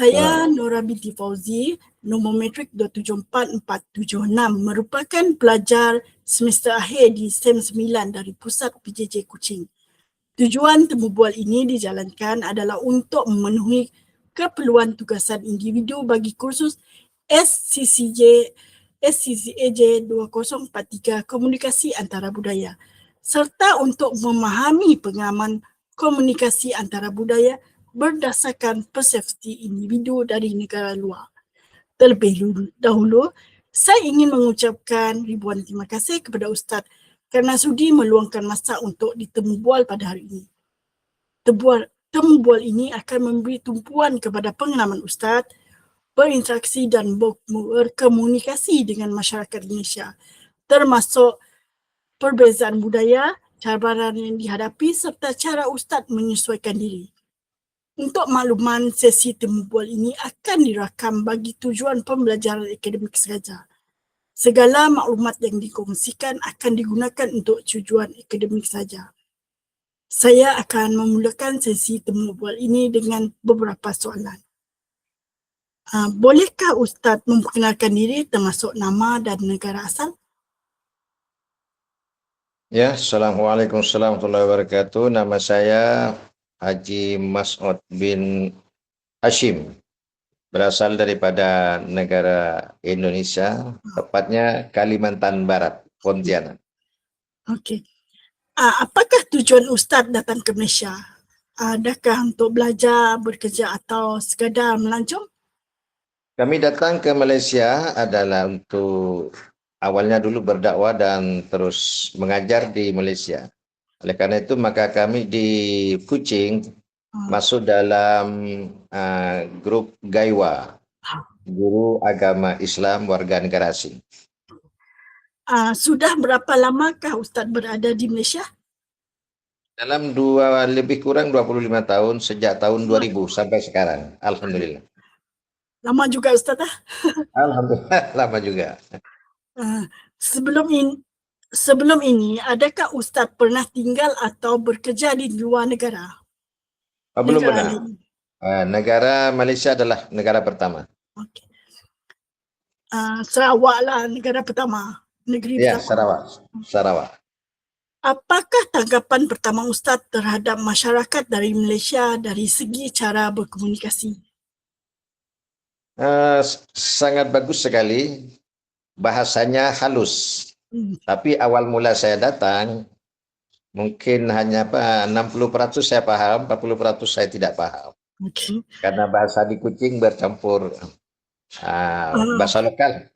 Saya Nora binti Fauzi, nombor metrik 274476, merupakan pelajar semester akhir di SEM 9 dari Pusat PJJ Kuching. Tujuan temu bual ini dijalankan adalah untuk memenuhi keperluan tugasan individu bagi kursus SCCAJ 2043 Komunikasi Antara Budaya serta untuk memahami pengalaman komunikasi antara budaya berdasarkan persepsi individu dari negara luar. Terlebih dahulu, saya ingin mengucapkan ribuan terima kasih kepada Ustaz kerana sudi meluangkan masa untuk ditemu bual pada hari ini. Temu bual ini akan memberi tumpuan kepada pengalaman Ustaz berinteraksi dan berkomunikasi dengan masyarakat Indonesia, termasuk perbezaan budaya, cabaran yang dihadapi serta cara Ustaz menyesuaikan diri. Untuk makluman, sesi temu bual ini akan dirakam bagi tujuan pembelajaran akademik sahaja. Segala maklumat yang dikongsikan akan digunakan untuk tujuan akademik sahaja. Saya akan memulakan sesi temu bual ini dengan beberapa soalan. Bolehkah Ustaz memperkenalkan diri termasuk nama dan negara asal? Ya, Assalamualaikum warahmatullahi wabarakatuh. Nama saya Haji Mas'ud bin Hashim, berasal daripada negara Indonesia, tepatnya Kalimantan Barat, Pontianak. Okey. Apakah tujuan Ustaz datang ke Malaysia? Adakah untuk belajar, bekerja atau sekadar melancong? Kami datang ke Malaysia adalah untuk awalnya dulu berdakwah dan terus mengajar di Malaysia. Oleh karena itu maka kami di Kuching masuk dalam grup GAIWA, Guru Agama Islam Warga Negara Asing. Sudah berapa lamakah Ustaz berada di Malaysia? Dalam lebih kurang 25 tahun, sejak tahun 2000 sampai sekarang. Alhamdulillah. Lama juga Ustaz Alhamdulillah, lama juga. Sebelum ini, adakah Ustaz pernah tinggal atau bekerja di luar negara? Belum pernah. Negara Malaysia adalah negara pertama. Okay. Sarawak lah negara pertama. Negeri pertama. Sarawak. Apakah tanggapan pertama Ustaz terhadap masyarakat dari Malaysia dari segi cara berkomunikasi? Sangat bagus sekali. Bahasanya halus. Tapi awal mula saya datang, mungkin hanya 60% saya paham, 40% saya tidak paham. Okay. Karena bahasa di Kuching bercampur bahasa lokal.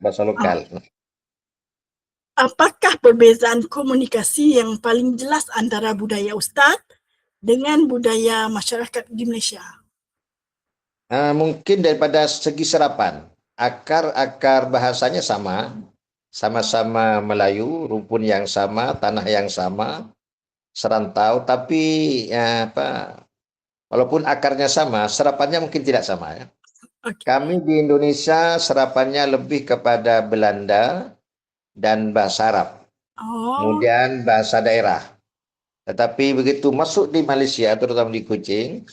Apakah perbezaan komunikasi yang paling jelas antara budaya Ustaz dengan budaya masyarakat di Malaysia? Mungkin daripada segi serapan. Akar bahasanya sama-sama Melayu, rumpun yang sama, tanah yang sama, serantau, tapi walaupun akarnya sama, serapannya mungkin tidak sama ya. Okay. Kami di Indonesia serapannya lebih kepada Belanda dan bahasa Arab. Kemudian bahasa daerah. Tetapi begitu masuk di Malaysia, terutama di Kuching,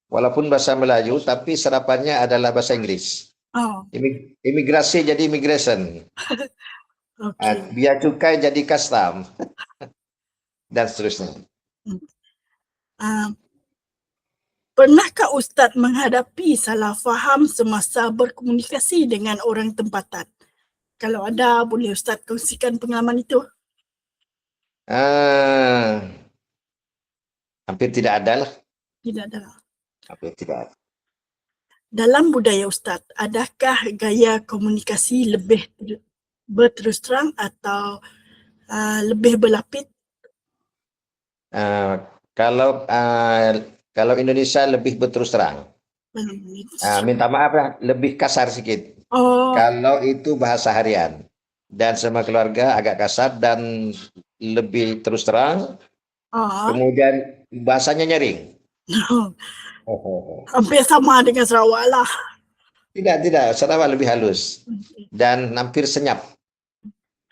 walaupun bahasa Melayu, tapi serapannya adalah bahasa Inggris. Imigrasi jadi immigration. Okay. Biaya cukai jadi custom. Dan seterusnya. Pernahkah Ustaz menghadapi salah faham semasa berkomunikasi dengan orang tempatan? Kalau ada, boleh Ustaz kongsikan pengalaman itu? Hampir tidak ada lah. Tidak ada. Hampir tidak ada. Dalam budaya Ustaz, adakah gaya komunikasi lebih berterus terang atau lebih berlapis? Kalau Indonesia lebih berterus terang. Minta maaf ya, lebih kasar sedikit. Kalau itu bahasa harian. Dan sama keluarga agak kasar dan lebih terus terang. Kemudian bahasanya nyaring. Hampir sama dengan Sarawak lah. Tidak. Sarawak lebih halus. Dan hampir senyap.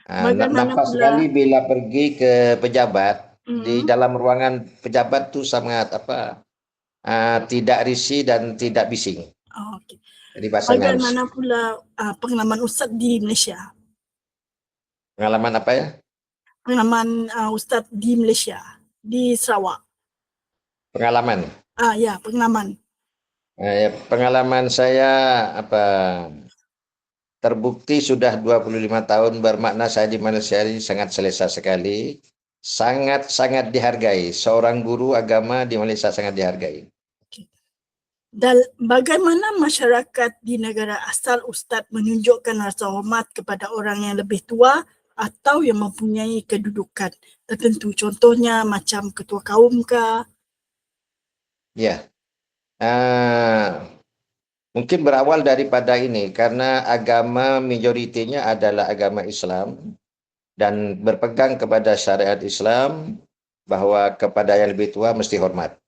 Nampak sekali bila pergi ke pejabat. Di dalam ruangan pejabat tu sangat tidak risih dan tidak bising. Oh, okey. Jadi bahasa ngalus. Bagaimana pula pengalaman Ustaz di Malaysia? Pengalaman apa ya? Pengalaman Ustaz di Malaysia, di Sarawak. Pengalaman. Ya, pengalaman. Pengalaman saya apa terbukti sudah 25 tahun bermakna saya di Malaysia ini sangat selesa sekali. Sangat-sangat dihargai. Seorang guru agama di Malaysia sangat dihargai. Okay. Dan bagaimana masyarakat di negara asal Ustaz menunjukkan rasa hormat kepada orang yang lebih tua atau yang mempunyai kedudukan tertentu? Contohnya macam ketua kaum ke? Ya, mungkin berawal daripada ini karena agama majoritinya adalah agama Islam dan berpegang kepada syariat Islam bahwa kepada yang lebih tua mesti hormat.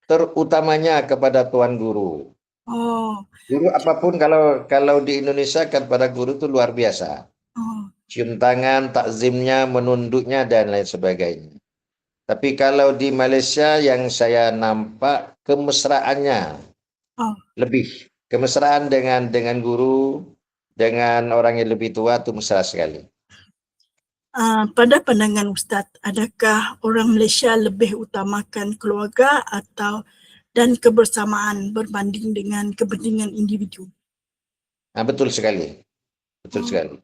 Terutamanya kepada tuan guru. Oh, Guru apapun kalau di Indonesia kan pada guru itu luar biasa. oh, Cium tangan, takzimnya, menunduknya dan lain sebagainya. Tapi kalau di Malaysia yang saya nampak kemesraannya oh. lebih. Kemesraan dengan guru, dengan orang yang lebih tua itu mesra sekali. Pada pandangan Ustaz, adakah orang Malaysia lebih utamakan keluarga dan kebersamaan berbanding dengan kepentingan individu? Betul sekali. Betul Oh. sekali.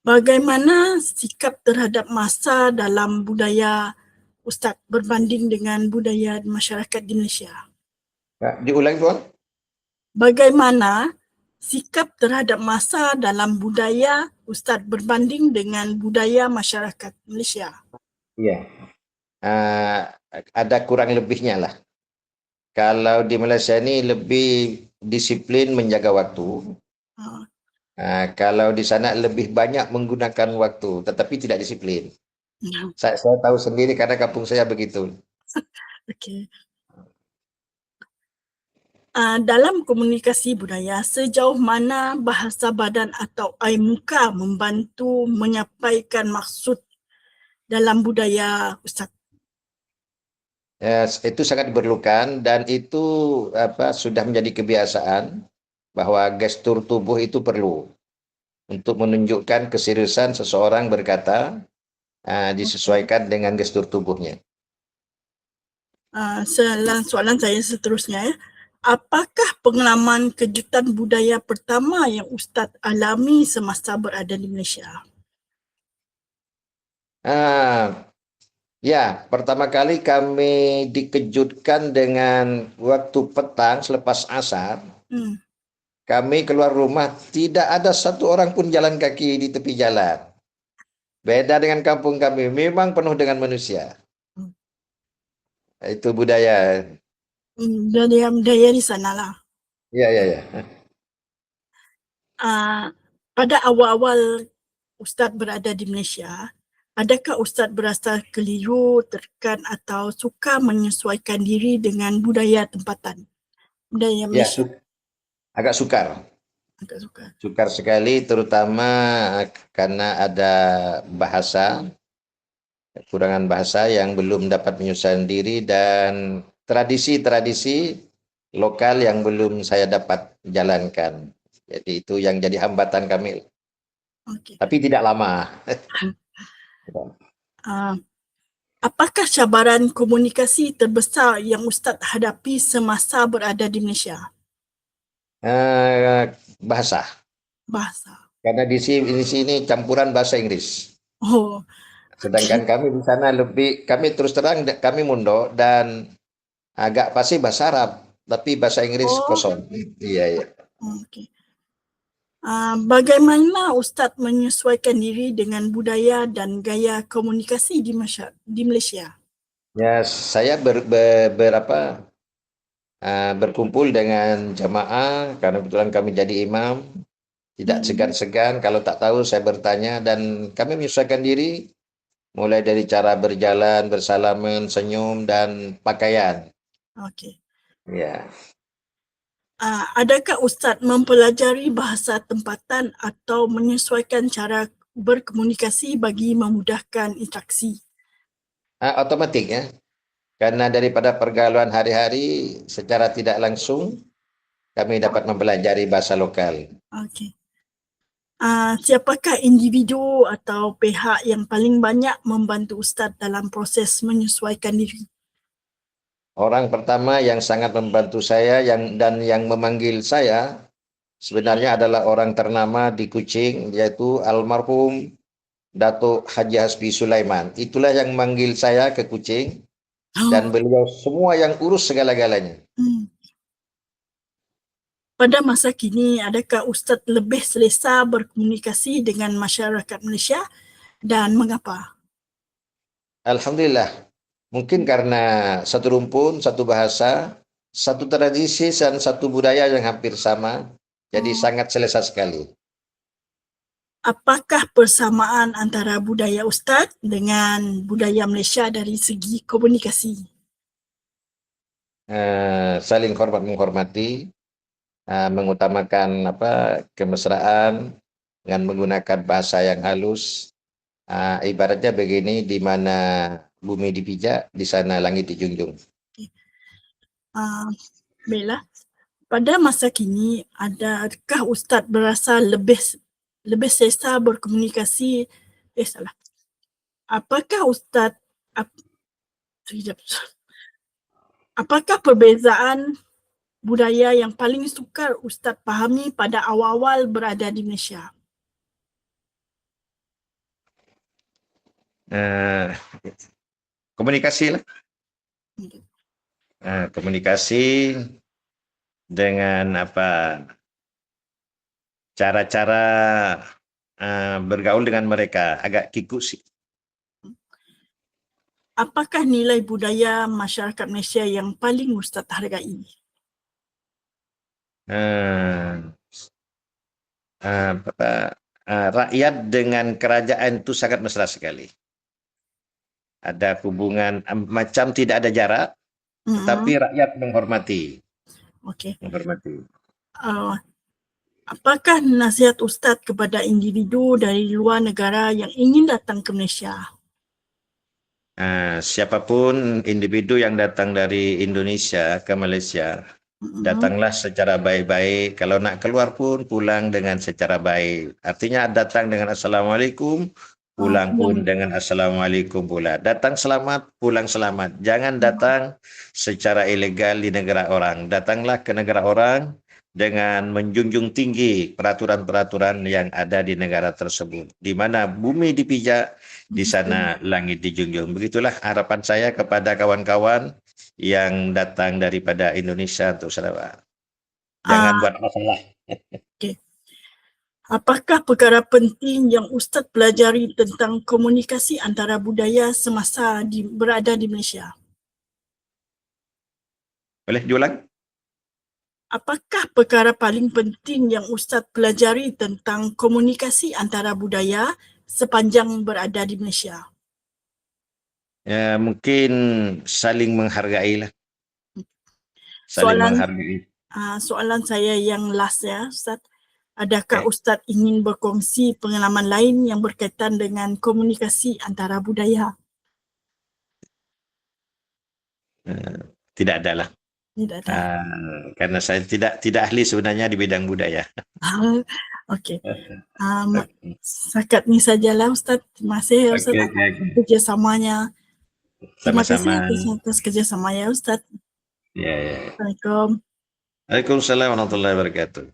Bagaimana sikap terhadap masa dalam budaya Ustaz berbanding dengan budaya masyarakat di Malaysia? Diulang tuan? Bagaimana sikap terhadap masa dalam budaya Ustaz berbanding dengan budaya masyarakat Malaysia? Iya. Ada kurang lebihnya lah. Kalau di Malaysia ini lebih disiplin menjaga waktu. Ah, Kalau di sana lebih banyak menggunakan waktu, tetapi tidak disiplin. ya, Saya tahu sendiri karena kampung saya begitu. okey. Dalam komunikasi budaya, sejauh mana bahasa badan atau air muka membantu menyampaikan maksud dalam budaya Ustaz? Itu sangat diperlukan dan itu sudah menjadi kebiasaan bahwa gestur tubuh itu perlu untuk menunjukkan keseriusan seseorang berkata, disesuaikan dengan gestur tubuhnya. Soalan saya seterusnya ya. Apakah pengalaman kejutan budaya pertama yang Ustaz alami semasa berada di Malaysia? Ya, pertama kali kami dikejutkan dengan waktu petang selepas asar, kami keluar rumah tidak ada satu orang pun jalan kaki di tepi jalan. Beda dengan kampung kami, memang penuh dengan manusia. Itu budaya. Budaya di sana lah. Ya, ya, ya. Pada awal-awal Ustaz berada di Malaysia, adakah Ustaz berasa keliru, tertekan atau suka menyesuaikan diri dengan budaya tempatan? Budaya Ya, Malaysia? agak sukar. Agak suka. Sukar sekali, terutama karena ada bahasa, kekurangan bahasa yang belum dapat menyesuaikan diri dan tradisi-tradisi lokal yang belum saya dapat jalankan. Jadi itu yang jadi hambatan kami. Okay. Tapi tidak lama. Apakah cabaran komunikasi terbesar yang Ustaz hadapi semasa berada di Malaysia? Bahasa. Bahasa. Karena di sini campuran bahasa Inggris. Oh. Sedangkan kami di sana kami terus terang kami Mundo dan agak pasti bahasa Arab, tapi bahasa Inggris kosong. Iya, iya. Okay. Bagaimana Ustaz menyesuaikan diri dengan budaya dan gaya komunikasi di Malaysia? Ya, saya berkumpul dengan jamaah karena kebetulan kami jadi imam. Tidak segan-segan, kalau tak tahu saya bertanya dan kami menyesuaikan diri mulai dari cara berjalan, bersalaman, senyum dan pakaian. Okey. Ya. Adakah Ustaz mempelajari bahasa tempatan atau menyesuaikan cara berkomunikasi bagi memudahkan interaksi? Otomatik ya. Karena daripada pergaulan hari-hari secara tidak langsung kami dapat mempelajari bahasa lokal. Okey. Siapakah individu atau pihak yang paling banyak membantu Ustaz dalam proses menyesuaikan diri? Orang pertama yang sangat membantu saya dan yang memanggil saya sebenarnya adalah orang ternama di Kuching, yaitu almarhum Datuk Haji Hasbi Sulaiman. Itulah yang manggil saya ke Kuching dan beliau semua yang urus segala-galanya. Pada masa kini, adakah Ustaz lebih selesa berkomunikasi dengan masyarakat Malaysia dan mengapa? Alhamdulillah, mungkin karena satu rumpun, satu bahasa, satu tradisi, dan satu budaya yang hampir sama, jadi sangat selesa sekali. Apakah persamaan antara budaya Ustaz dengan budaya Malaysia dari segi komunikasi? Saling hormat menghormati, mengutamakan kemesraan dengan menggunakan bahasa yang halus. Ibaratnya begini, di mana bumi dipijak, di sana langit dijunjung. Baiklah, pada masa kini, adakah Ustaz berasa lebih selesa berkomunikasi? Apakah Ustaz apakah perbezaan budaya yang paling sukar Ustaz fahami pada awal-awal berada di Malaysia? Komunikasi lah. Komunikasi dengan cara-cara bergaul dengan mereka agak kikuk sih. Apakah nilai budaya masyarakat Malaysia yang paling Ustaz hargai? Rakyat dengan kerajaan itu sangat mesra sekali. Ada hubungan macam tidak ada jarak, tetapi rakyat menghormati. Okey. Menghormati. Apakah nasihat Ustaz kepada individu dari luar negara yang ingin datang ke Malaysia? Siapapun individu yang datang dari Indonesia ke Malaysia, datanglah secara baik-baik. Kalau nak keluar pun pulang dengan secara baik. Artinya datang dengan Assalamualaikum, pulang pun dengan Assalamualaikum pula. Datang selamat, pulang selamat. Jangan datang secara ilegal di negara orang. Datanglah ke negara orang dengan menjunjung tinggi peraturan-peraturan yang ada di negara tersebut. Di mana bumi dipijak, di sana langit dijunjung. Begitulah harapan saya kepada kawan-kawan yang datang daripada Indonesia untuk Sarawak. Jangan buat masalah. Okay. Apakah perkara penting yang Ustaz pelajari tentang komunikasi antara budaya semasa berada di Malaysia? Boleh diulang? Apakah perkara paling penting yang Ustaz pelajari tentang komunikasi antara budaya sepanjang berada di Malaysia? Mungkin saling menghargai lah. Saling menghargai. Soalan saya yang last ya, Ustaz. Adakah Ustaz ingin berkongsi pengalaman lain yang berkaitan dengan komunikasi antara budaya? Tidak ada lah. Tidak ada. Karena saya tidak ahli sebenarnya di bidang budaya. Okey. Setakat ni sajalah Ustaz. Terima kasih Ustaz atas kerjasamanya. Terima kasih atas kerjasamanya Ustaz. Ya. Assalamualaikum. Waalaikumsalam warahmatullahi wabarakatuh.